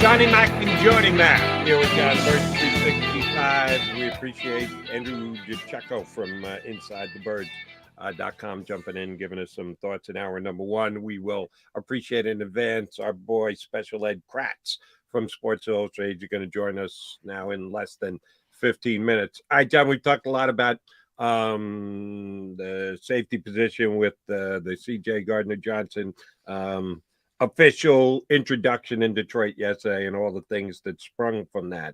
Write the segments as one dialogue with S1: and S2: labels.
S1: Johnny Mac and Jody Mac here with John Bird 365. We appreciate Andrew DeCecco from InsideTheBirds.com jumping in, giving us some thoughts in hour number one. We will appreciate in advance our boy Special Ed Kratz from Sports Illustrated. You're going to join us now in less than 15 minutes. All right, John, we've talked a lot about the safety position with the CJ Gardner-Johnson official introduction in Detroit yesterday and all the things that sprung from that.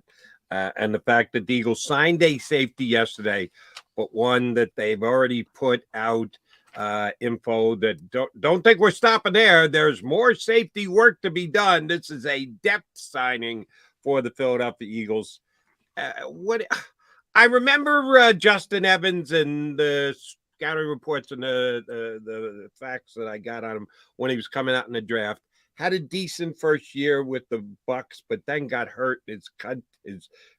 S1: And the fact that the Eagles signed a safety yesterday, but one that they've already put out info that don't think we're stopping there. There's more safety work to be done. This is a depth signing for the Philadelphia Eagles. I remember Justin Evans and the scouting reports and the facts that I got on him when he was coming out in the draft. Had a decent first year with the Bucks, but then got hurt. His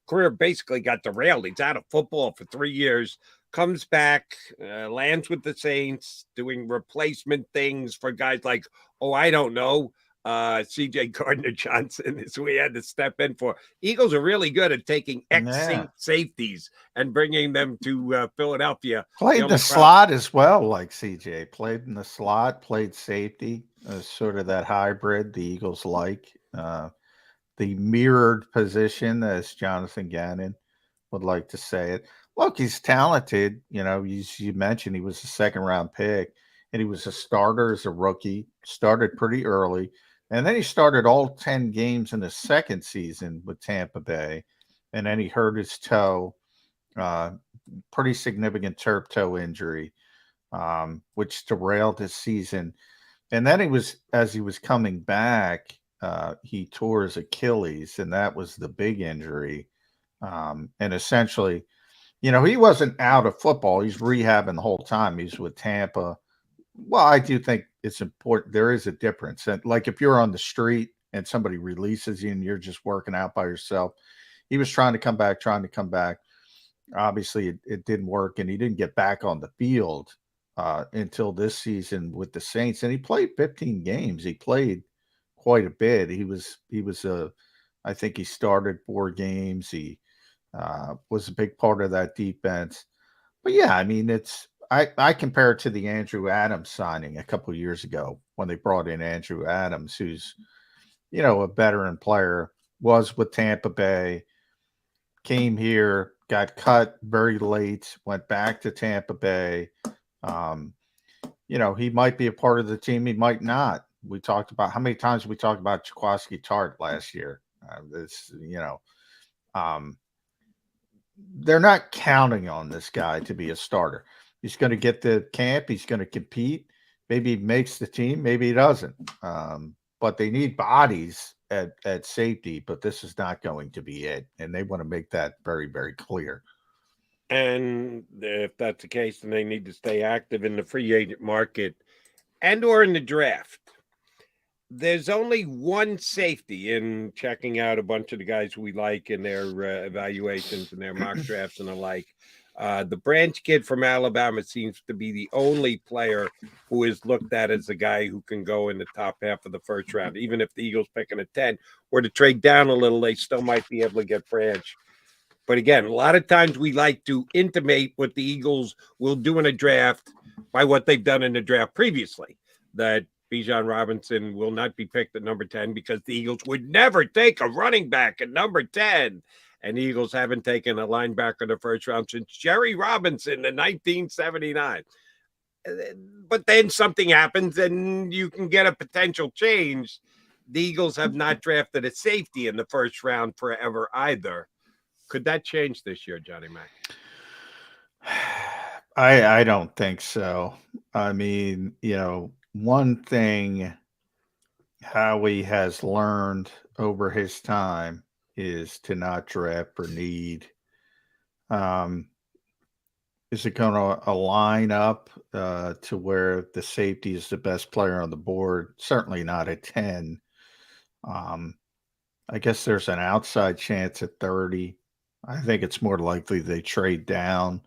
S1: career basically got derailed. He's out of football for 3 years. Comes back, lands with the Saints, doing replacement things for guys like, I don't know, CJ Gardner-Johnson is who we had to step in for. Eagles are really good at taking safeties and bringing them to Philadelphia.
S2: Played the slot as well, like CJ. Played in the slot, played safety, sort of that hybrid the Eagles like. The mirrored position, as Jonathan Gannon would like to say it. Look, he's talented. You know, you mentioned he was a second-round pick, and he was a starter as a rookie, started pretty early. And then he started all 10 games in the second season with Tampa Bay. And then he hurt his toe, pretty significant turf toe injury, which derailed his season. And then as he was coming back, he tore his Achilles, and that was the big injury. And essentially, he wasn't out of football. He's rehabbing the whole time. He's with Tampa. Well, I do think it's important. There is a difference. And like if you're on the street and somebody releases you and you're just working out by yourself, he was trying to come back. Obviously, it didn't work, and he didn't get back on the field until this season with the Saints. And he played 15 games. He played quite a bit. I think he started 4 games. He was a big part of that defense. But yeah, I mean, I compare it to the Andrew Adams signing a couple of years ago when they brought in Andrew Adams, who's, a veteran player, was with Tampa Bay, came here, got cut very late, went back to Tampa Bay. He might be a part of the team. He might not. We talked about how many times we talked about Jaquiski Tartt last year. They're not counting on this guy to be a starter. He's going to get the camp. He's going to compete. Maybe he makes the team. Maybe he doesn't. But they need bodies at safety, but this is not going to be it. And they want to make that very, very clear.
S1: And if that's the case, then they need to stay active in the free agent market and or in the draft. There's only one safety in checking out a bunch of the guys we like in their evaluations and their mock drafts and the like. The Branch kid from Alabama seems to be the only player who is looked at as a guy who can go in the top half of the first round. Even if the Eagles picking a 10 or to trade down a little, they still might be able to get Branch. But again, a lot of times we like to intimate what the Eagles will do in a draft by what they've done in the draft previously. That Bijan Robinson will not be picked at number 10 because the Eagles would never take a running back at number 10. And the Eagles haven't taken a linebacker in the first round since Jerry Robinson in 1979. But then something happens and you can get a potential change. The Eagles have not drafted a safety in the first round forever either. Could that change this year, Johnny Mac?
S2: I don't think so. I mean, one thing Howie has learned over his time is to not draft for need. Is it going to align up to where the safety is the best player on the board? Certainly not at 10. I guess there's an outside chance at 30. I think it's more likely they trade down.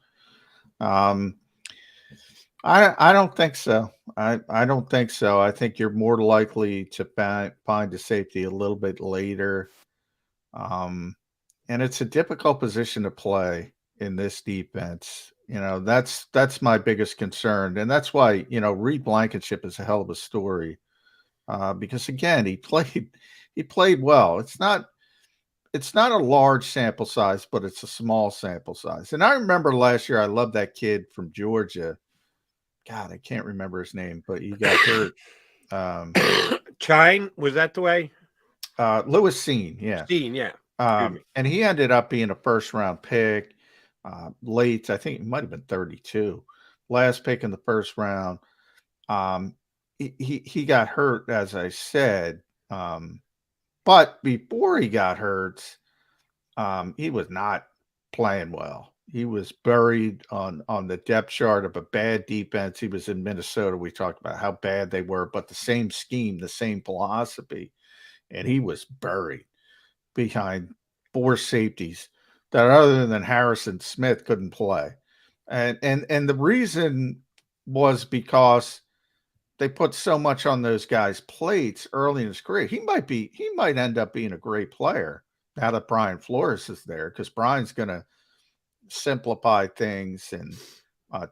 S2: I don't think so. I don't think so. I think you're more likely to find a safety a little bit later. Um, and it's a difficult position to play in this defense. That's my biggest concern, and that's why Reed Blankenship is a hell of a story because again he played well. It's not a large sample size, but it's a small sample size. And I remember last year I loved that kid from Georgia. God, I can't remember his name, but he got hurt. Um,
S1: Chine, was that the way?
S2: Lewis Seen, yeah.
S1: Steen, yeah. Excuse me.
S2: And he ended up being a first round pick, late. I think it might have been 32, last pick in the first round. He got hurt, as I said. But before he got hurt, he was not playing well. He was buried on the depth chart of a bad defense. He was in Minnesota. We talked about how bad they were, but the same scheme, the same philosophy, and he was buried behind four safeties that, other than Harrison Smith, couldn't play. And the reason was because they put so much on those guys' plates early in his career. He might end up being a great player now that Brian Flores is there, because Brian's going to simplify things and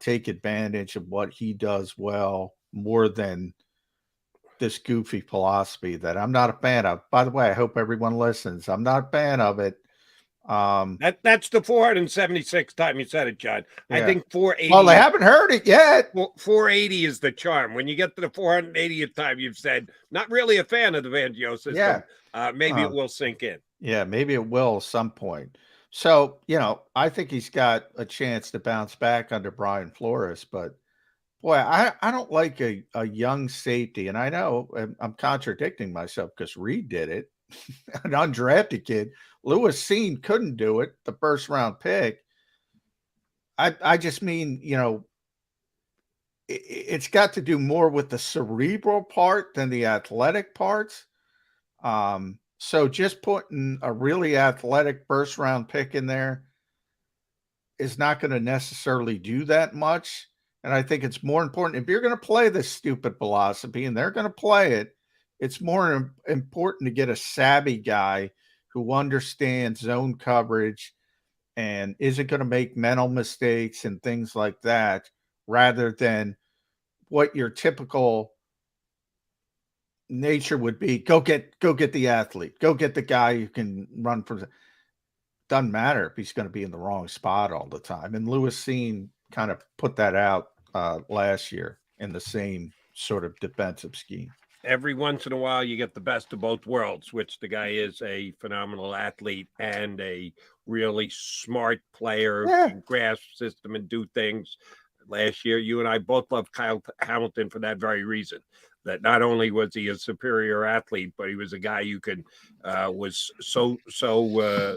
S2: take advantage of what he does well more than this goofy philosophy that I'm not a fan of. By the way, I hope everyone listens. I'm not a fan of it.
S1: That's the 476th time you said it, John.
S2: Yeah.
S1: I think 480.
S2: Well, they haven't heard it yet.
S1: 480 is the charm. When you get to the 480th time, you've said not really a fan of the Banjo system.
S2: Yeah.
S1: Maybe it will sink in.
S2: Yeah, maybe it will at some point. So, I think he's got a chance to bounce back under Brian Flores, but boy, I don't like a young safety. And I know I'm contradicting myself because Reed did it, an undrafted kid. Lewis Seen couldn't do it, the first round pick. I just mean, it's got to do more with the cerebral part than the athletic parts. So just putting a really athletic first round pick in there is not going to necessarily do that much. And I think it's more important, if you're going to play this stupid philosophy, and they're going to play it, it's more important to get a savvy guy who understands zone coverage and isn't going to make mental mistakes and things like that, rather than what your typical nature would be. Go get the athlete, go get the guy who can run from. Doesn't matter if he's going to be in the wrong spot all the time. And Lewis Seen kind of put that out last year in the same sort of defensive scheme.
S1: Every once in a while, you get the best of both worlds, which the guy is a phenomenal athlete and a really smart player, can grasp system and do things. Last year, you and I both loved Kyle Hamilton for that very reason. That not only was he a superior athlete, but he was a guy who could was so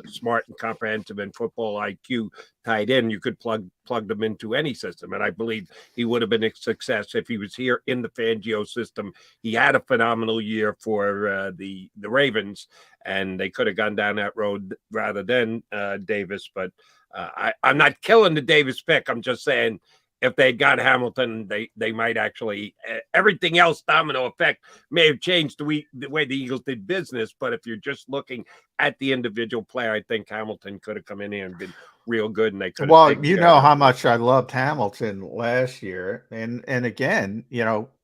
S1: smart and comprehensive in football IQ tied in. You could plug them into any system, and I believe he would have been a success if he was here in the Fangio system. He had a phenomenal year for the Ravens, and they could have gone down that road rather than Davis. But I'm not killing the Davis pick. I'm just saying, if they got Hamilton, they might actually, everything else, domino effect, may have changed the way the Eagles did business. But if you're just looking at the individual player, I think Hamilton could have come in here and been real good. And they could.
S2: Well, you know how much I loved Hamilton last year, and again,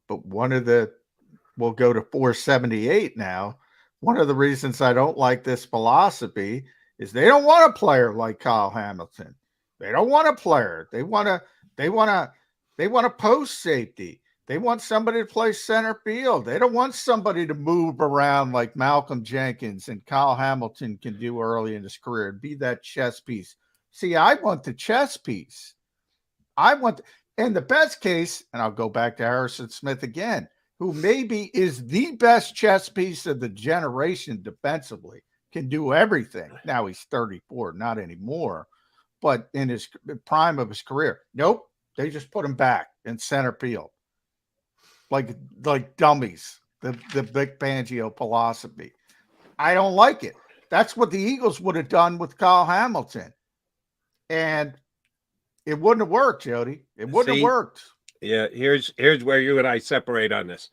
S2: but we'll go to 478 now. One of the reasons I don't like this philosophy is they don't want a player like Kyle Hamilton. They don't want a player. They want a post safety. They want somebody to play center field. They don't want somebody to move around like Malcolm Jenkins and Kyle Hamilton can do early in his career and be that chess piece. See, I want the chess piece. In the best case, and I'll go back to Harrison Smith again, who maybe is the best chess piece of the generation defensively, can do everything. Now he's 34, not anymore. But in his prime of his career, nope, they just put him back in center field, like dummies. The Big Banjo philosophy. I don't like it. That's what the Eagles would have done with Kyle Hamilton, and it wouldn't have worked, Jody. It wouldn't have worked.
S1: Yeah, here's where you and I separate on this.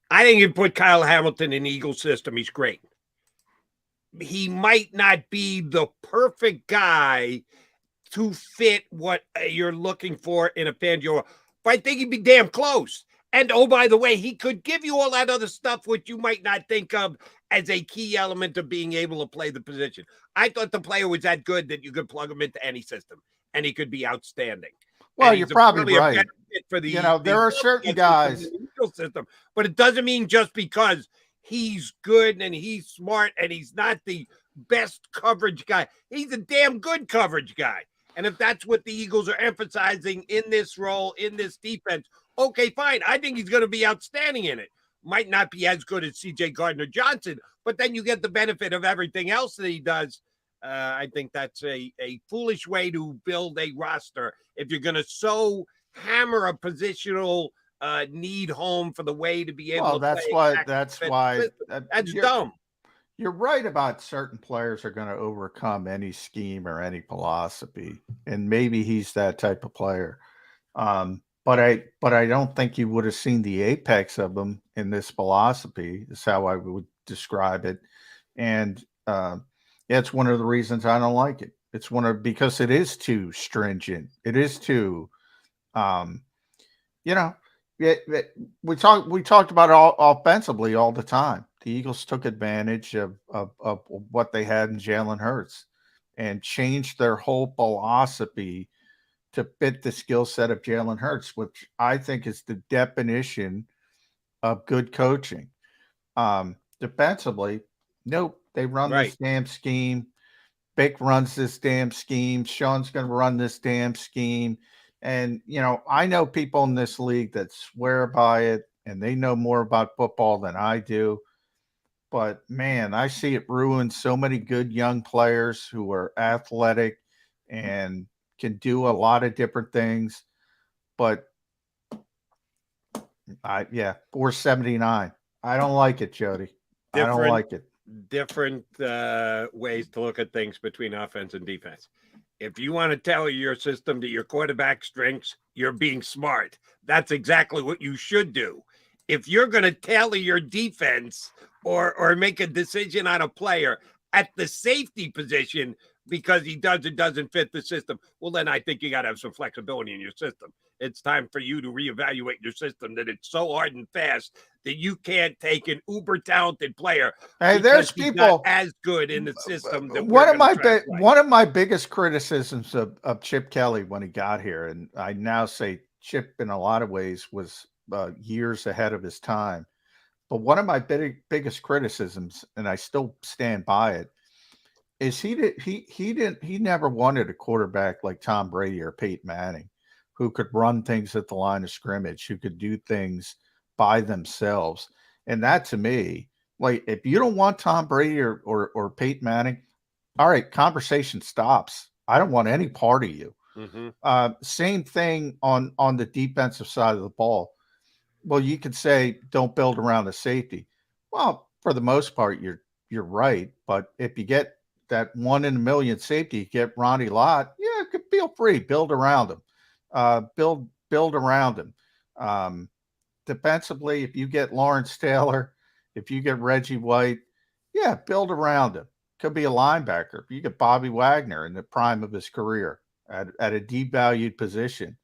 S1: I think you put Kyle Hamilton in the Eagles system, he's great. He might not be the perfect guy to fit what you're looking for in a Fangio, but I think he'd be damn close. And oh, by the way, he could give you all that other stuff which you might not think of as a key element of being able to play the position. I thought the player was that good that you could plug him into any system and he could be outstanding.
S2: Well,
S1: And
S2: you're
S1: he's
S2: probably
S1: a
S2: right.
S1: better fit for
S2: There are certain guys.
S1: System, but it doesn't mean just because he's good and he's smart and he's not the best coverage guy. He's a damn good coverage guy. And if that's what the Eagles are emphasizing in this role, in this defense, okay, fine. I think he's going to be outstanding in it. Might not be as good as CJ Gardner-Johnson, but then you get the benefit of everything else that he does. I think that's a foolish way to build a roster if you're going to so hammer a positional need home for the way to be able to
S2: that's
S1: play.
S2: That's
S1: dumb.
S2: You're right about certain players are going to overcome any scheme or any philosophy, and maybe he's that type of player. But I don't think you would have seen the apex of them in this philosophy. Is how I would describe it, and it's one of the reasons I don't like it. It's because it is too stringent. It is too, we talked about it offensively all the time. The Eagles took advantage of what they had in Jalen Hurts and changed their whole philosophy to fit the skill set of Jalen Hurts, which I think is the definition of good coaching. Defensively, nope, they run this damn scheme. Vic runs this damn scheme. Sean's going to run this damn scheme. And, I know people in this league that swear by it, and they know more about football than I do. But, man, I see it ruin so many good young players who are athletic and can do a lot of different things. But, 479. I don't like it, Jody. I don't like it.
S1: Different ways to look at things between offense and defense. If you want to tailor your system to your quarterback strengths, you're being smart. That's exactly what you should do. If you're going to tailor your defense or make a decision on a player at the safety position because he does or doesn't fit the system, well, then I think you got to have some flexibility in your system. It's time for you to reevaluate your system that it's so hard and fast that you can't take an uber talented player.
S2: Hey, there's people
S1: as good in the system. That
S2: one of my biggest criticisms of Chip Kelly when he got here, and I now say Chip in a lot of ways was years ahead of his time. But one of my biggest criticisms, and I still stand by it, is he never wanted a quarterback like Tom Brady or Peyton Manning, who could run things at the line of scrimmage, who could do things by themselves. And that, to me, like, if you don't want Tom Brady or Peyton Manning, all right, conversation stops. I don't want any part of you. Mm-hmm. Same thing on the defensive side of the ball. Well, you could say don't build around the safety. Well, for the most part, you're right. But if you get that 1 in a million safety, you get Ronnie Lott, feel free, build around him. Build around him. Defensively, if you get Lawrence Taylor, if you get Reggie White, build around him. Could be a linebacker. You get Bobby Wagner in the prime of his career at a devalued position.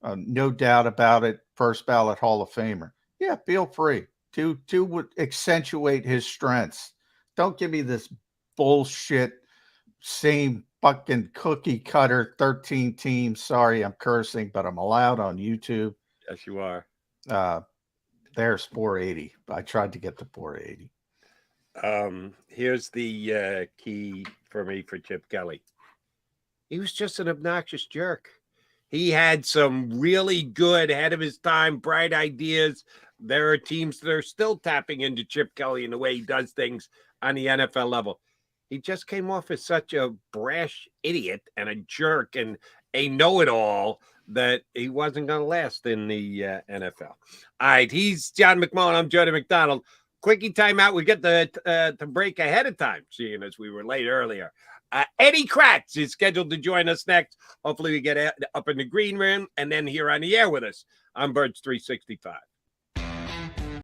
S2: No doubt about it. First ballot Hall of Famer. Feel free to accentuate his strengths. Don't give me this bullshit same fucking cookie cutter 13 teams. Sorry, I'm cursing, but I'm allowed on YouTube.
S1: Yes, you are.
S2: There's 480. I tried to get to 480.
S1: Here's the key for me for Chip Kelly. He was just an obnoxious jerk. He had some really good, ahead of his time, bright ideas. There are teams that are still tapping into Chip Kelly in the way he does things on the NFL level. He just came off as such a brash idiot and a jerk and a know-it-all that he wasn't going to last in the NFL. All right, he's John McMullen. I'm Jody McDonald. Quickie timeout. We get the break ahead of time, seeing as we were late earlier. Eddie Kratz is scheduled to join us next. Hopefully we get up in the green room and then here on the air with us. I'm Birds 365.